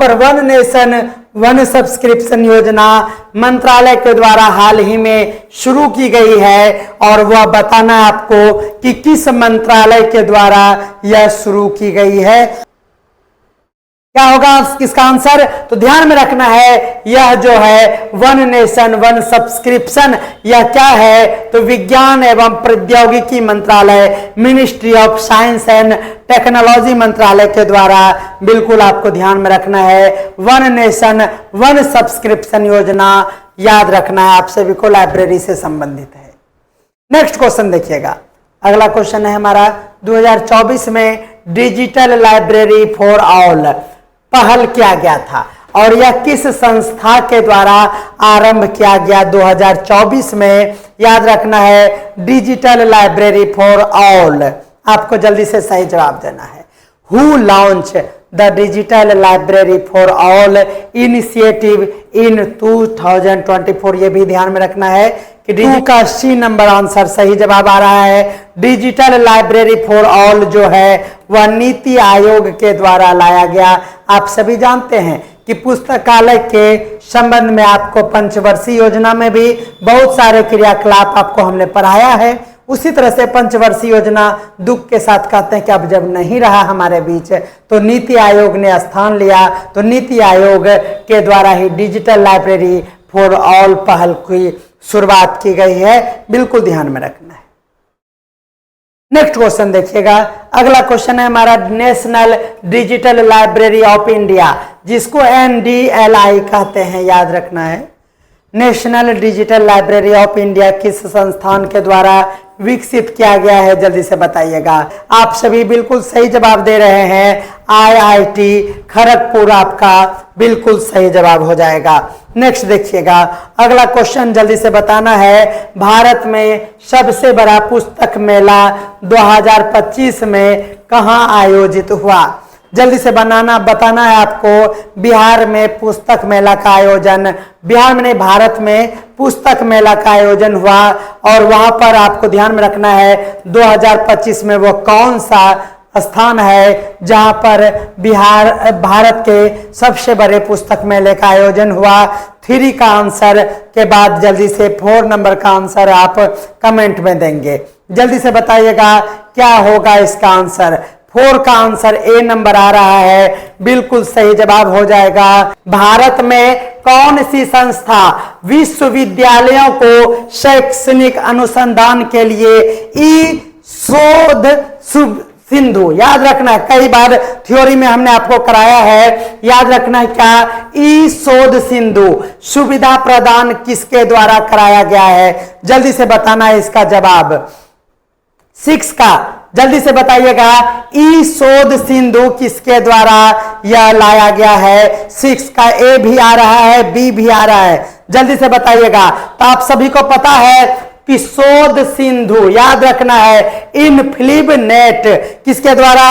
पर one nation one subscription योजना मंत्रालय के द्वारा हाल ही में शुरू की गई है और वह बताना है आपको कि किस मंत्रालय के द्वारा यह शुरू की गई है। क्या होगा इसका आंसर? तो ध्यान में रखना है, यह जो है वन नेशन वन सब्सक्रिप्शन, यह क्या है? तो विज्ञान एवं प्रौद्योगिकी मंत्रालय, ministry of science and technology मंत्रालय के द्वारा बिल्कुल आपको ध्यान में रखना है। वन नेशन वन सब्सक्रिप्शन योजना याद रखना है, आप सभी को लाइब्रेरी से संबंधित है। नेक्स्ट क्वेश्चन देखिएगा, अगला क्वेश्चन है हमारा 2024 में डिजिटल लाइब्रेरी फॉर ऑल पहल किया गया था और यह किस संस्था के द्वारा आरंभ किया गया 2024 में? याद रखना है डिजिटल लाइब्रेरी फॉर ऑल, आपको जल्दी से सही जवाब देना है। Who launch the digital library for all initiative in 2024? ये भी ध्यान में रखना है कि डी का सी नंबर आंसर सही जवाब आ रहा है। डिजिटल लाइब्रेरी फॉर ऑल जो है वह नीति आयोग के द्वारा लाया गया। आप सभी जानते हैं कि पुस्तकालय के संबंध में आपको पंचवर्षीय योजना में भी बहुत सारे क्रियाकलाप आपको हमने पढ़ाया है। उसी तरह से पंचवर्षीय योजना दुख के साथ कहते हैं कि अब जब नहीं रहा हमारे बीच, तो नीति आयोग ने स्थान लिया। तो नीति आयोग के द्वारा ही डिजिटल लाइब्रेरी फॉर ऑल पहल की शुरुआत की गई है, बिल्कुल ध्यान में रखना है। नेक्स्ट क्वेश्चन देखिएगा, अगला क्वेश्चन है हमारा national digital library of India, जिसको NDLI कहते हैं, याद रखना है। National digital library of India किस संस्थान के द्वारा विकसित किया गया है? जल्दी से बताइएगा। आप सभी बिल्कुल सही जवाब दे रहे हैं, IIT खड़गपुर आपका बिल्कुल सही जवाब हो जाएगा। नेक्स्ट देखिएगा, अगला क्वेश्चन जल्दी से बताना है, भारत में सबसे बड़ा पुस्तक मेला 2025 में कहां आयोजित हुआ? जल्दी से बताना है आपको। बिहार में पुस्तक मेला का आयोजन, बिहार में नहीं भारत में पुस्तक मेला का आयोजन हुआ और वहां पर आपको ध्यान में रखना है 2025 में वो कौन सा स्थान है जहां पर भारत के सबसे बड़े पुस्तक मेले का आयोजन हुआ। 3 का आंसर के बाद जल्दी से 4 नंबर का आंसर आप कमेंट में देंगे। जल्दी से बताइएगा क्या होगा इसका आंसर। 4 का आंसर ए नंबर आ रहा है, बिल्कुल सही जवाब हो जाएगा। भारत में कौन सी संस्था विश्वविद्यालयों को शैक्षणिक अनुसंधान के लिए ई शोध सिंधु, याद रखना है, कई बार थ्योरी में हमने आपको कराया है, याद रखना है क्या? ई शोध सिंधु सुविधा प्रदान किसके द्वारा कराया गया है? जल्दी से बताना है इसका जवाब। 6 का जल्दी से बताइएगा, ई शोध सिंधु किसके द्वारा यह लाया गया है? 6 का ए भी आ रहा है, बी भी आ रहा है, जल्दी से बताइएगा। तो आप सभी को पता है कि शोध सिंधु, याद रखना है, इनफ्लिब नेट किसके द्वारा?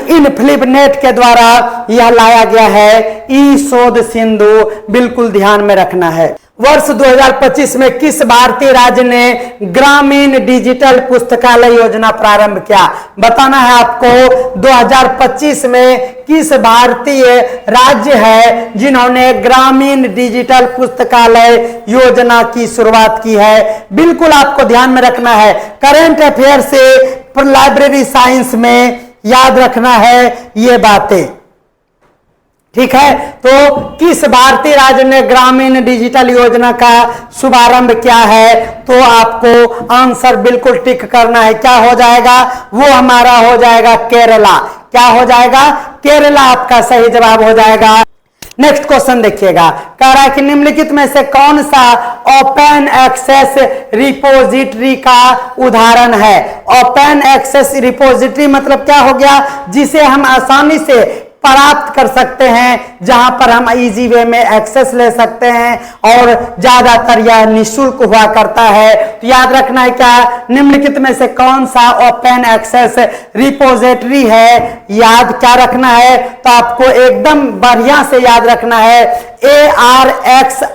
इनफ्लिब नेट के द्वारा यह लाया गया है, ई शोध सिंधु, बिल्कुल ध्यान में रखना है। वर्ष 2025 में किस भारतीय राज्य ने ग्रामीण डिजिटल पुस्तकालय योजना प्रारंभ किया? बताना है आपको 2025 में किस भारतीय राज्य है जिन्होंने ग्रामीण डिजिटल पुस्तकालय योजना की शुरुआत की है? बिल्कुल आपको ध्यान में रखना है, करंट अफेयर से लाइब्रेरी साइंस में याद रखना है ये बातें, ठीक है। तो किस भारतीय राज्य ने ग्रामीण डिजिटल योजना का शुभारंभ किया है? तो आपको आंसर बिल्कुल टिक करना है, क्या हो जाएगा? वो हमारा हो जाएगा केरला। क्या हो जाएगा? केरला आपका सही जवाब हो जाएगा। नेक्स्ट क्वेश्चन देखिएगा, कह रहा है कि निम्नलिखित में से कौन सा ओपन एक्सेस रिपोजिटरी का उदाहरण है? ओपन एक्सेस रिपोजिटरी मतलब क्या हो गया? जिसे हम आसानी से प्राप्त कर सकते हैं, जहां पर हम इजी वे में एक्सेस ले सकते हैं और ज्यादातर यह निःशुल्क हुआ करता है। तो याद रखना है क्या? निम्नलिखित में से कौन सा ओपन एक्सेस रिपोजिटरी है? याद क्या रखना है? तो आपको एकदम बढ़िया से याद रखना है ARX4।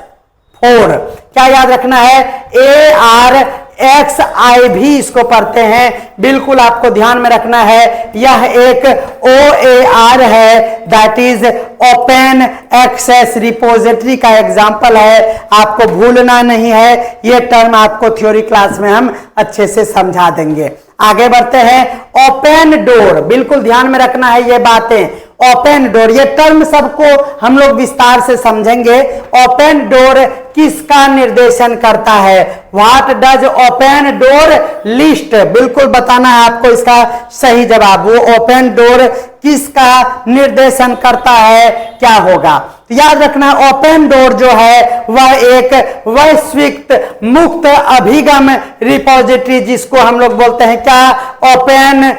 क्या याद रखना है? ARX XI भी इसको पढ़ते हैं, बिल्कुल आपको ध्यान में रखना है। यह एक OAR है, that is open access repository का एग्जाम्पल है, आपको भूलना नहीं है। यह टर्म आपको थ्योरी क्लास में हम अच्छे से समझा देंगे। आगे बढ़ते हैं। ओपन डोर, बिल्कुल ध्यान में रखना है ये बातें। ओपन डोर, ये टर्म सबको हम लोग विस्तार से समझेंगे। ओपन डोर किसका निर्देशन करता है? What does open door list, बिल्कुल बताना है आपको इसका सही जवाब। वो ओपन डोर किसका निर्देशन करता है, क्या होगा? तो याद रखना, ओपन डोर जो है वह एक वैश्विक मुक्त अभिगम रिपोजिटरी, जिसको हम लोग बोलते हैं क्या, ओपन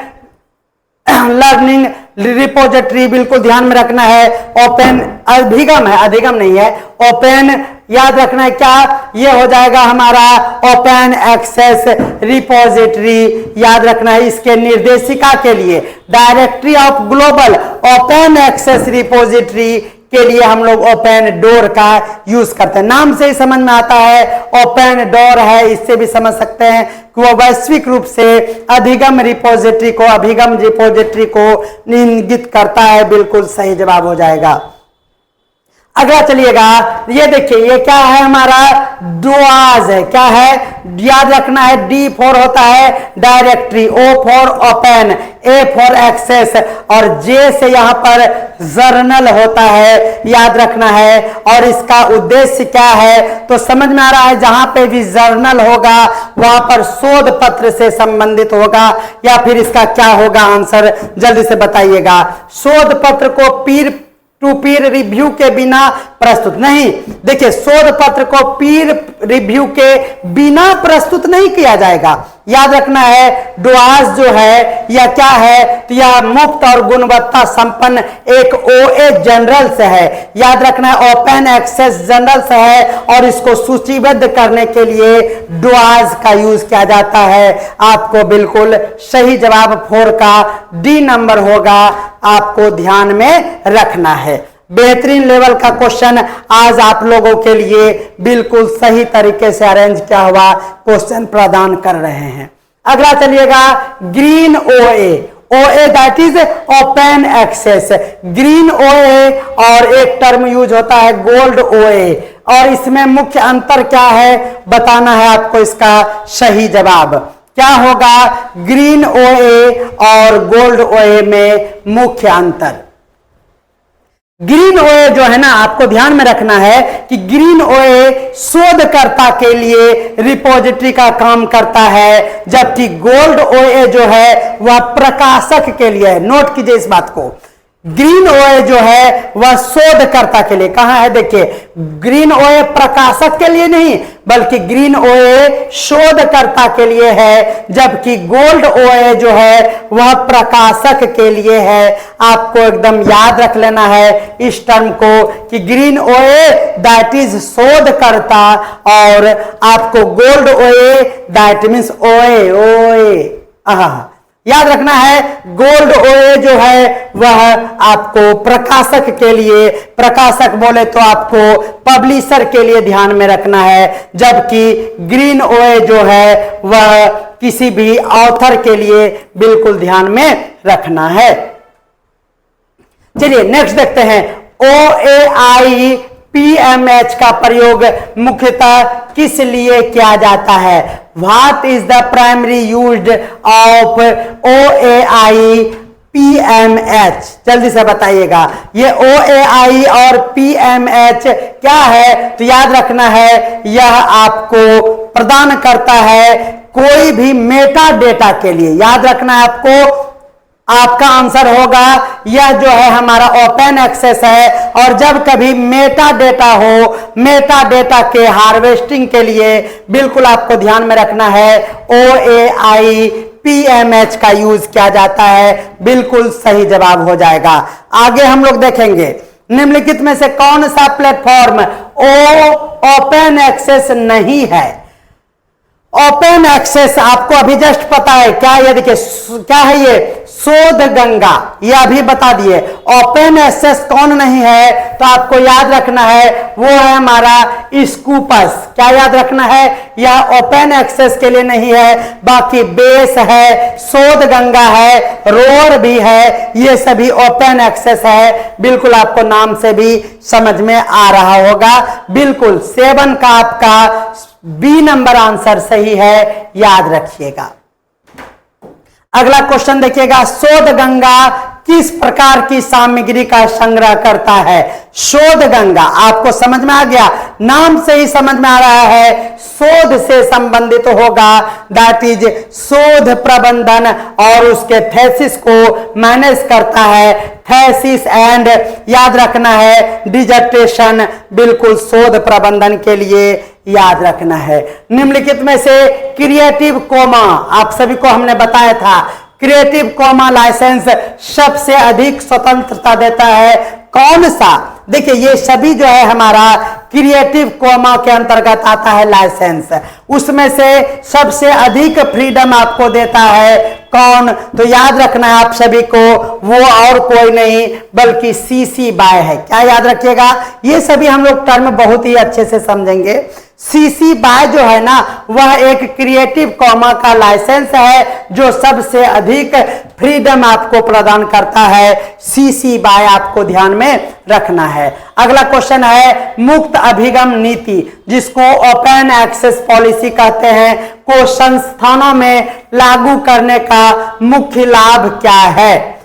लर्निंग रिपोजिटरी, बिल्कुल ध्यान में रखना है। ओपन अभिगम है, अधिगम नहीं है, ओपन याद रखना है क्या, ये हो जाएगा हमारा ओपन एक्सेस रिपोजिटरी। याद रखना है इसके निर्देशिका के लिए directory of global open access repository के लिए हम लोग ओपन डोर का यूज करते हैं। नाम से ही समझ में आता है ओपन डोर है, इससे भी समझ सकते हैं कि वो वैश्विक रूप से अधिगम रिपोजिटरी को इंगित करता है। बिल्कुल सही जवाब हो जाएगा। अगला चलिएगा, ये देखिए ये क्या है, हमारा डोआज है। क्या है, याद रखना है, D फॉर होता है directory, O for open, A for access और J से यहां पर जर्नल होता है, याद रखना है। और इसका उद्देश्य क्या है, तो समझ में आ रहा है, जहां पे भी जर्नल होगा वहां पर शोध पत्र से संबंधित होगा, या फिर इसका क्या होगा आंसर, जल्दी से बताइएगा। शोध पत्र को पीर टू पीर रिव्यू के बिना प्रस्तुत नहीं, देखिए शोध पत्र को पीर रिव्यू के बिना प्रस्तुत नहीं किया जाएगा। याद रखना है, डोआज जो है यह क्या है, तो यह मुफ्त और गुणवत्ता संपन्न एक OA जनरल से है। याद रखना है ओपन एक्सेस जनरल से है और इसको सूचीबद्ध करने के लिए डोआज का यूज किया जाता है। आपको बिल्कुल सही जवाब 4 का D नंबर होगा, आपको ध्यान में रखना है। बेहतरीन लेवल का क्वेश्चन आज आप लोगों के लिए बिल्कुल सही तरीके से अरेंज किया हुआ क्वेश्चन प्रदान कर रहे हैं। अगला चलिएगा, green OA that is open access, green OA और एक टर्म यूज होता है गोल्ड OA, और इसमें मुख्य अंतर क्या है बताना है आपको, इसका सही जवाब क्या होगा। ग्रीन OA और गोल्ड OA में मुख्य अंतर, ग्रीन OA जो है ना, आपको ध्यान में रखना है कि ग्रीन OA शोधकर्ता के लिए रिपोजिटरी का काम करता है, जबकि गोल्ड OA जो है वह प्रकाशक के लिए है। नोट कीजिए इस बात को, ग्रीन OA जो है वह शोधकर्ता के लिए, कहां है देखिए, ग्रीन OA प्रकाशक के लिए नहीं बल्कि ग्रीन OA शोधकर्ता के लिए है, जबकि गोल्ड OA जो है वह प्रकाशक के लिए है। आपको एकदम याद रख लेना है इस टर्म को कि ग्रीन OA दैट इज शोधकर्ता और आपको gold OA that means OA याद रखना है। गोल्ड OA जो है वह आपको प्रकाशक के लिए, प्रकाशक बोले तो आपको पब्लिशर के लिए ध्यान में रखना है, जबकि ग्रीन OA जो है वह किसी भी ऑथर के लिए बिल्कुल ध्यान में रखना है। चलिए नेक्स्ट देखते हैं, OAI PMH का प्रयोग मुख्यतः किस लिए किया जाता है? What is the primary used of OAI PMH? जल्दी से बताइएगा, ये OAI और PMH क्या है? तो याद रखना है, यह आपको प्रदान करता है कोई भी मेटा डेटा के लिए। याद रखना है आपको, आपका आंसर होगा यह जो है हमारा ओपन एक्सेस है, और जब कभी मेटा डेटा हो, मेटा डेटा के हार्वेस्टिंग के लिए बिल्कुल आपको ध्यान में रखना है OAI PMH का यूज किया जाता है। बिल्कुल सही जवाब हो जाएगा। आगे हम लोग देखेंगे, निम्नलिखित में से कौन सा प्लेटफॉर्म ओपन एक्सेस नहीं है? ओपन एक्सेस आपको अभी जस्ट पता है क्या, ये देखिए क्या है, ये शोध गंगा, ये अभी बता दिए। ओपन एक्सेस कौन नहीं है? तो आपको याद रखना है वो है हमारा स्कूपस। क्या याद रखना है? यह ओपन एक्सेस के लिए नहीं है, बाकी बेस है, शोध गंगा है, रोअर भी है, ये सभी ओपन एक्सेस है। बिल्कुल आपको नाम से भी समझ में आ रहा होगा। बिल्कुल 7 का आपका बी नंबर आंसर सही है, याद रखिएगा। अगला क्वेश्चन देखिएगा, शोध गंगा किस प्रकार की सामग्री का संग्रह करता है? शोध गंगा आपको समझ में आ गया, नाम से ही समझ में आ रहा है शोध से संबंधित होगा, दैट इज शोध प्रबंधन, और उसके थेसिस को मैनेज करता है। थेसिस एंड याद रखना है डिजर्टेशन, बिल्कुल शोध प्रबंधन के लिए याद रखना है। निम्नलिखित में से क्रिएटिव कोमा, आप सभी को हमने बताया था क्रिएटिव कोमा लाइसेंस सबसे अधिक स्वतंत्रता देता है, कौन सा? देखिए ये सभी जो है हमारा क्रिएटिव कोमा के अंतर्गत आता है लाइसेंस, उसमें से सबसे अधिक फ्रीडम आपको देता है कौन? तो याद रखना है आप सभी को, वो और कोई नहीं बल्कि सीसी बाय है। क्या याद रखिएगा? ये सभी हम लोग टर्म बहुत ही अच्छे से समझेंगे। सीसी बाय जो है ना, वह एक क्रिएटिव कॉमा का लाइसेंस है जो सबसे अधिक फ्रीडम आपको प्रदान करता है। सीसी बाय आपको ध्यान में रखना है। अगला क्वेश्चन है मुक्त अभिगम नीति, जिसको ओपन एक्सेस पॉलिसी कहते हैं, को संस्थानों में लागू करने का मुख्य लाभ क्या है?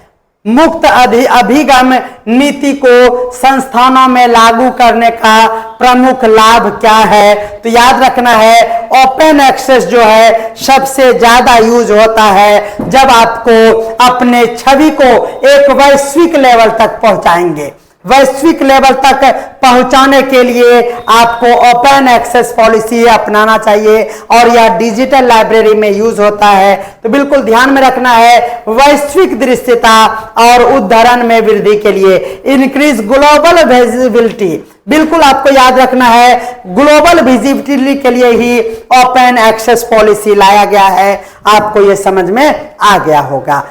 मुक्त अभिगम नीति को संस्थानों में लागू करने का प्रमुख लाभ क्या है? तो याद रखना है ओपन एक्सेस जो है सबसे ज्यादा यूज होता है जब आपको अपने छवि को एक वैश्विक लेवल तक पहुंचाएंगे। वैश्विक लेवल तक पहुंचाने के लिए आपको ओपन एक्सेस पॉलिसी अपनाना चाहिए और यह डिजिटल लाइब्रेरी में यूज होता है। तो बिल्कुल ध्यान में रखना है वैश्विक दृश्यता और उद्धरण में वृद्धि के लिए इंक्रीज ग्लोबल विजिबिलिटी, बिल्कुल आपको याद रखना है ग्लोबल विजिबिलिटी के लिए ही ओपन एक्सेस पॉलिसी लाया गया है। आपको यह समझ में आ गया होगा।